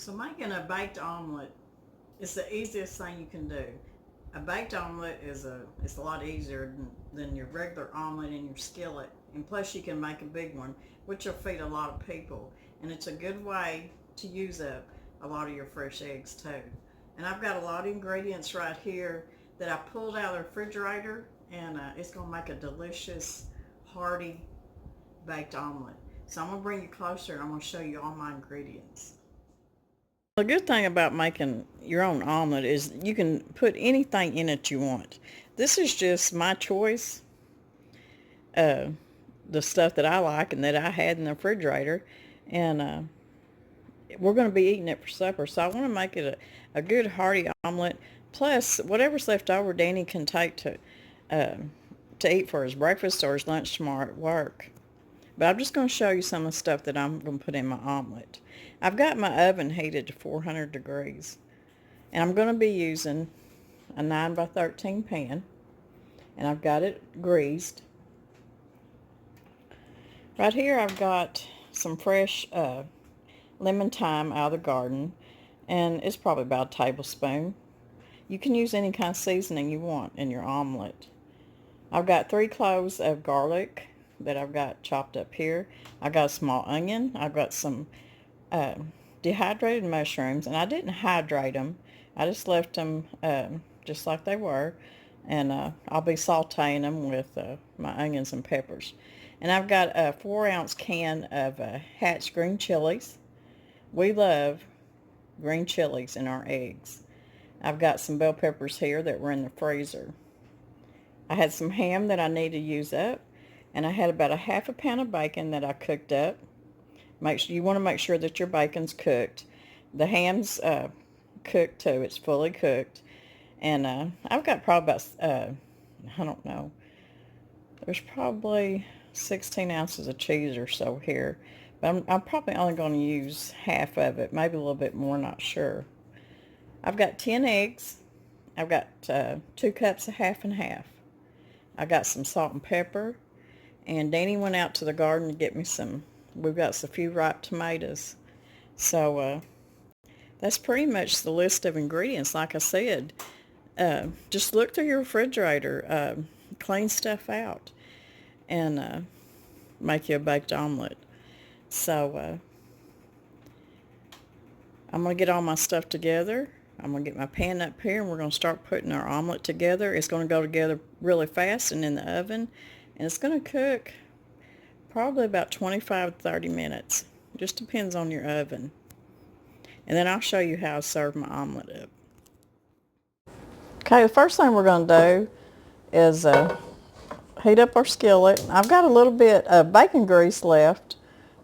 So making a baked omelet is the easiest thing you can do. A baked omelet it's a lot easier than your regular omelet in your skillet, and plus you can make a big one, which will feed a lot of people. And it's a good way to use up a lot of your fresh eggs too. And I've got a lot of ingredients right here that I pulled out of the refrigerator, and it's going to make a delicious, hearty baked omelet. So I'm going to bring you closer and I'm going to show you all my ingredients. The good thing about making your own omelet is you can put anything in it you want. This is just my choice, uh, the stuff that I like and that I had in the refrigerator, and we're going to be eating it for supper. So I want to make it a good hearty omelet. Plus, whatever's left over, Danny can take uh, to eat for his breakfast or his lunch tomorrow at work. But I'm just going to show you some of the stuff that I'm going to put in my omelet. I've got my oven heated to 400 degrees. And I'm going to be using a 9 by 13 pan. And I've got it greased. Right here I've got some fresh lemon thyme out of the garden. And it's probably about a tablespoon. You can use any kind of seasoning you want in your omelet. I've got 3 cloves of garlic that I've got chopped up here. I've got a small onion. I've got some dehydrated mushrooms, and I didn't hydrate them. I just left them just like they were, and I'll be sauteing them with my onions and peppers. And I've got a 4-ounce can of Hatch green chilies. We love green chilies in our eggs. I've got some bell peppers here that were in the freezer. I had some ham that I need to use up, and I had about a half a pound of bacon that I cooked up. You want to make sure that your bacon's cooked. The ham's cooked too. It's fully cooked. And I've got probably about, I don't know, there's probably 16 ounces of cheese or so here. But I'm probably only going to use half of it, maybe a little bit more, not sure. I've got 10 eggs. I've got 2 cups of half and half. I got some salt and pepper. And Danny went out to the garden to get me we've got a few ripe tomatoes. So that's pretty much the list of ingredients. Like I said, just look through your refrigerator, clean stuff out, and make you a baked omelet. So I'm going to get all my stuff together. I'm going to get my pan up here, and we're going to start putting our omelet together. It's going to go together really fast and in the oven. And it's going to cook probably about 25 to 30 minutes. Just depends on your oven. And then I'll show you how I serve my omelet up. Okay, the first thing we're going to do is heat up our skillet. I've got a little bit of bacon grease left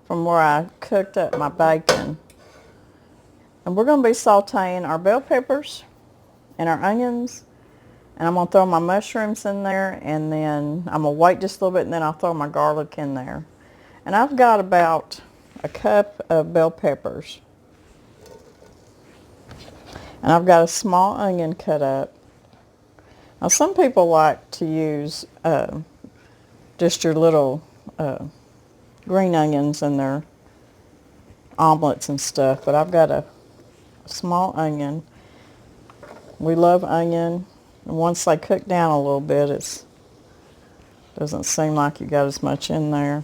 from where I cooked up my bacon. And we're going to be sauteing our bell peppers and our onions. And I'm going to throw my mushrooms in there, and then I'm going to wait just a little bit, and then I'll throw my garlic in there. And I've got about a cup of bell peppers. And I've got a small onion cut up. Now some people like to use just your little green onions in their omelets and stuff, but I've got a small onion. We love onion. And once they cook down a little bit, it doesn't seem like you got as much in there.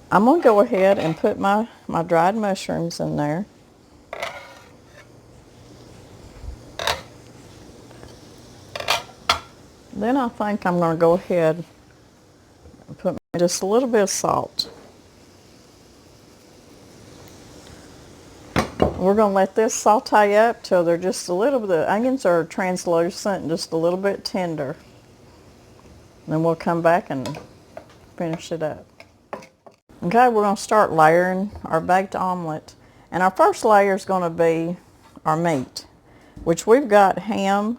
I'm going to go ahead and put my dried mushrooms in there. Then I think I'm going to go ahead and put just a little bit of salt. We're going to let this saute up till they're just a little bit, the onions are translucent and just a little bit tender. Then we'll come back and finish it up. Okay, we're going to start layering our baked omelet. And our first layer is going to be our meat, which we've got ham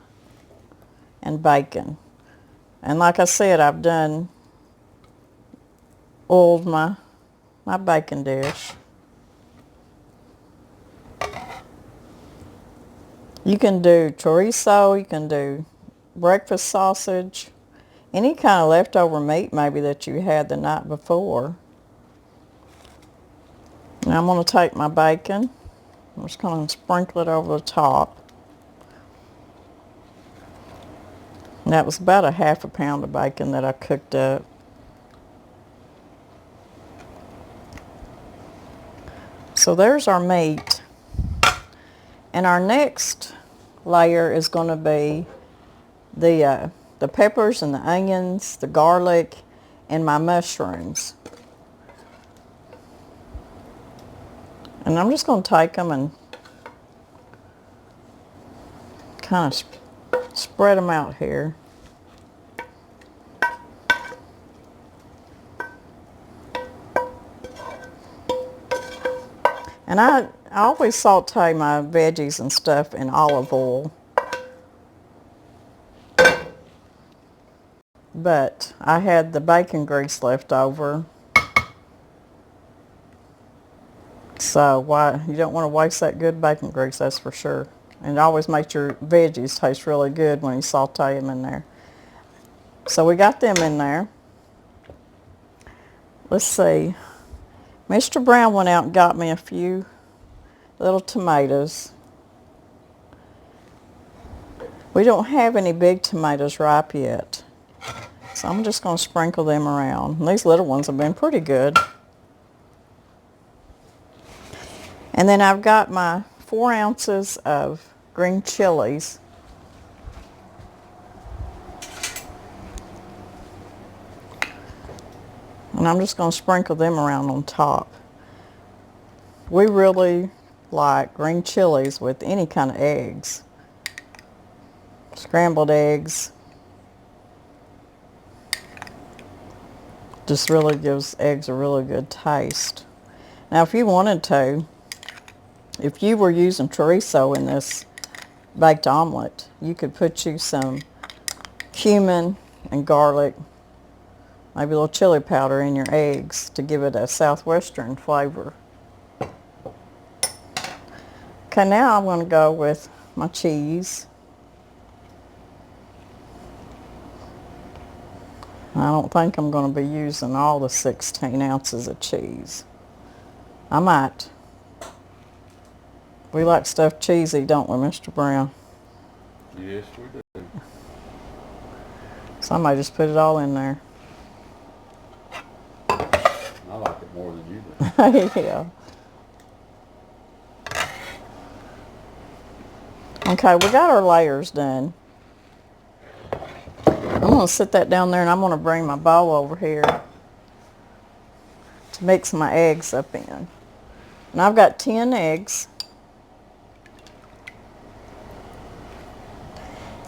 and bacon. And like I said, I've oiled my bacon dish. You can do chorizo, you can do breakfast sausage, any kind of leftover meat maybe that you had the night before. Now I'm going to take my bacon. I'm just going to sprinkle it over the top. And that was about a half a pound of bacon that I cooked up. So there's our meat. And our next layer is going to be the peppers and the onions, the garlic, and my mushrooms. And I'm just going to take them and kind of spread them out here. And I always saute my veggies and stuff in olive oil. But I had the bacon grease left over. So you don't want to waste that good bacon grease, that's for sure. And it always makes your veggies taste really good when you saute them in there. So we got them in there. Let's see. Mr. Brown went out and got me a few little tomatoes. We don't have any big tomatoes ripe yet. So I'm just going to sprinkle them around. And these little ones have been pretty good. And then I've got my 4 ounces of green chilies. And I'm just going to sprinkle them around on top. We really like green chilies with any kind of eggs. Scrambled eggs. Just really gives eggs a really good taste. Now if you wanted to, if you were using chorizo in this baked omelet, you could put you some cumin and garlic, maybe a little chili powder in your eggs to give it a southwestern flavor. Okay, now I'm going to go with my cheese. I don't think I'm going to be using all the 16 ounces of cheese. I might. We like stuff cheesy, don't we, Mr. Brown? Yes, we do. So I might just put it all in there. I like it more than you do. Yeah. Okay, we got our layers done. I'm going to sit that down there and I'm going to bring my bowl over here to mix my eggs up in. And I've got 10 eggs.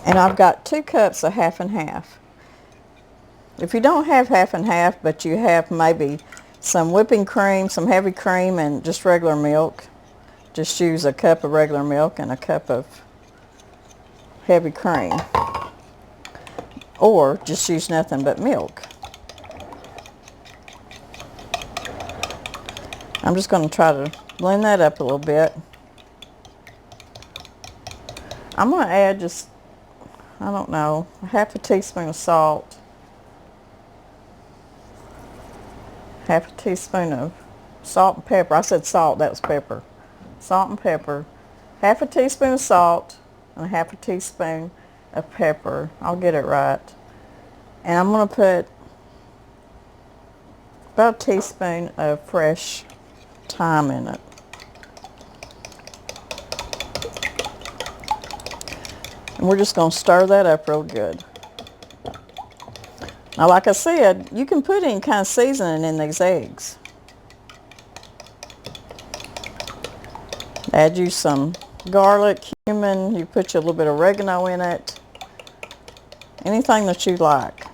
And I've got 2 cups of half and half. If you don't have half and half, but you have maybe some whipping cream, some heavy cream, and just regular milk, just use a cup of regular milk and a cup of heavy cream. Or just use nothing but milk. I'm just going to try to blend that up a little bit. I'm going to add just, I don't know, a half a teaspoon of salt. Half a teaspoon of salt and pepper. I said salt, that was pepper. Salt and pepper. Half a teaspoon of salt and a half a teaspoon of pepper. I'll get it right. And I'm going to put about a teaspoon of fresh thyme in it. And we're just going to stir that up real good. Now, like I said, you can put any kind of seasoning in these eggs. Add you some garlic, cumin, you put you a little bit of oregano in it. Anything that you like. A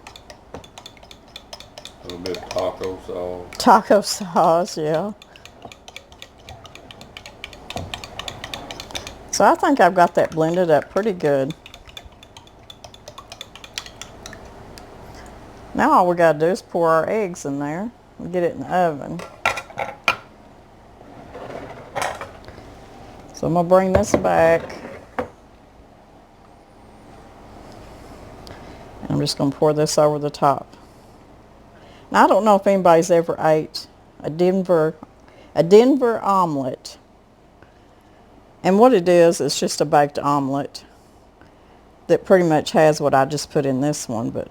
little bit of taco sauce. Taco sauce, yeah. So I think I've got that blended up pretty good. Now all we got to do is pour our eggs in there and get it in the oven. So I'm going to bring this back. And I'm just going to pour this over the top. Now I don't know if anybody's ever ate a Denver a Denver omelet. And what it is, it's just a baked omelet that pretty much has what I just put in this one, but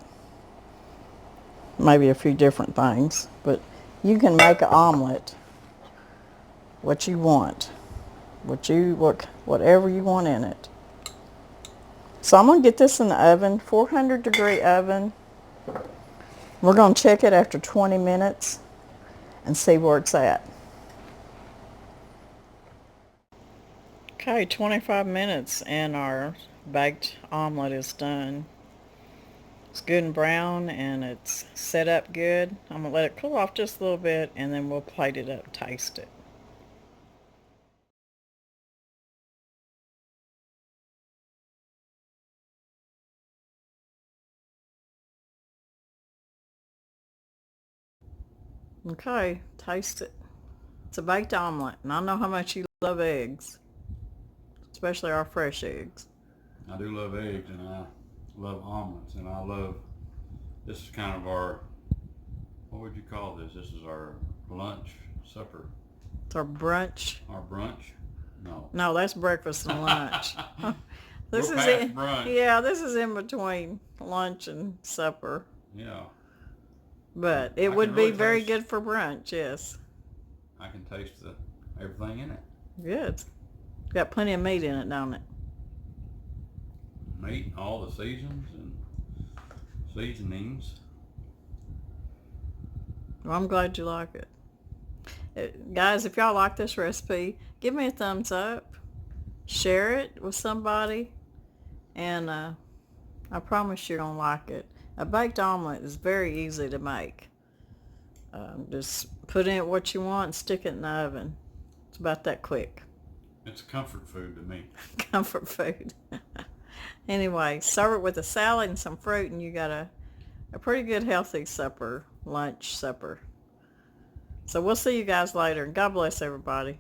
maybe a few different things. But you can make an omelet what you want, whatever you want in it. So I'm going to get this in the oven, 400 degree oven. We're going to check it after 20 minutes and see where it's at. Okay, 25 minutes and our baked omelet is done. It's good and brown and it's set up good. I'm going to let it cool off just a little bit and then we'll plate it up, taste it. Okay, taste it. It's a baked omelet, and I know how much you love eggs, especially our fresh eggs. I do love eggs, and I love omelets, and this is kind of our, what would you call this? This is our lunch, supper. It's our brunch. Our brunch? No. No, that's breakfast and lunch. This We're is past in, brunch. yeah, this is in between lunch and supper. Yeah. But it I would can be really very taste- good for brunch, yes. I can taste everything in it. Good. Got plenty of meat in it, don't it? Meat, all the seasons and seasonings. Well, I'm glad you like it. Guys, if y'all like this recipe, give me a thumbs up. Share it with somebody. And I promise you're going to like it. A baked omelet is very easy to make. Just put in what you want and stick it in the oven. It's about that quick. It's comfort food to me. Comfort food. Anyway, serve it with a salad and some fruit and you got a pretty good healthy supper, lunch supper. So we'll see you guys later. God bless everybody.